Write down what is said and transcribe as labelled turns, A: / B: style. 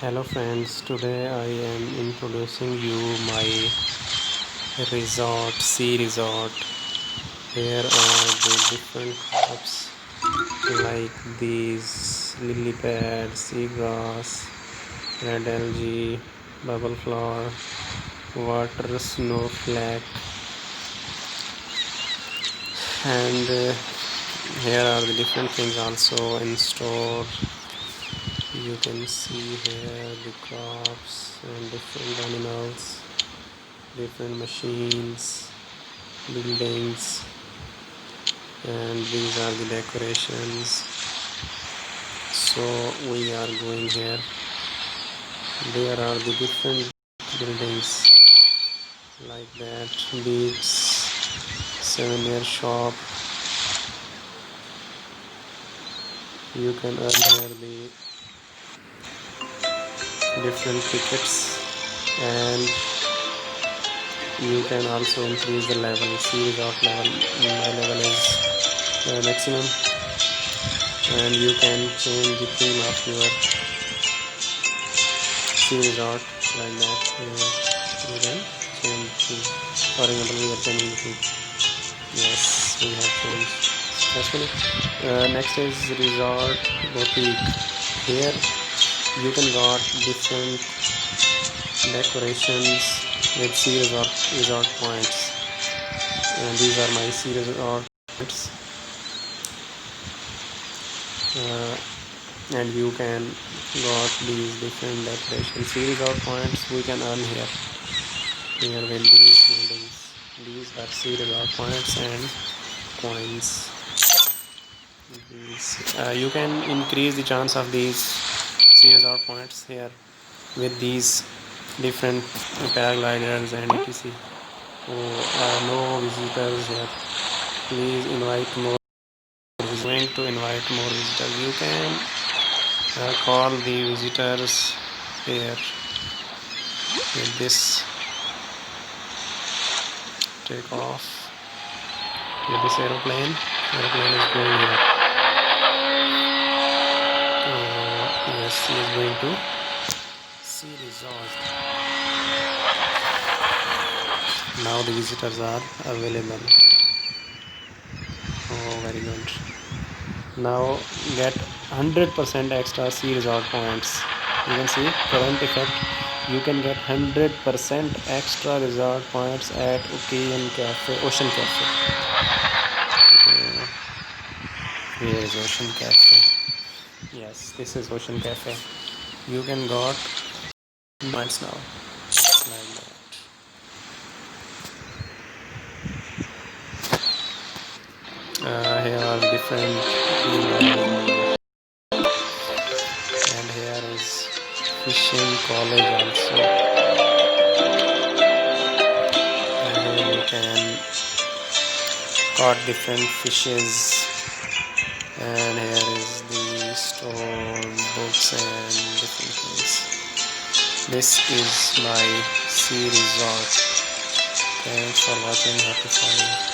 A: Hello friends, today I am introducing you my resort, sea resort. Here are the different crops like these lily pad, seagrass, red algae, bubble flower, water snowflake, and here are the different things also in store. You can see here the crops and different animals, different machines, buildings, and these are the decorations. So we are going here. There are the different buildings like that, beach, souvenir shop. You can earn here the different tickets, and you can also increase the level. See resort level, my level is maximum, and you can change the theme of your sea resort like that. You can change the, for example, we are changing the theme. Yes, we have changed successfully. Next is resort boutique. Here you can got different decorations with sea resort points, and these are my sea resort points. And you can got these different decoration sea resort points we can earn here with these buildings. These are sea resort points and coins. You can increase the chance of these sea resort points here with these different paragliders and etc. No visitors here. Please invite more. Going to invite more visitors. You can call the visitors here with this take off with this aeroplane. Aeroplane is going here. Yes, he is going to sea resort. Now the visitors are available. Oh, very good. Now get 100% extra sea resort points. You can see current effect. You can get 100% extra resort points at Ocean Cafe. Here is Ocean Cafe. Yes, this is Ocean Cafe. You can got points now like that. Here are different and here is fishing college also. And here you can caught different fishes, and here is the store, books and different things. This is my sea resort. Thanks for watching. Happy farming.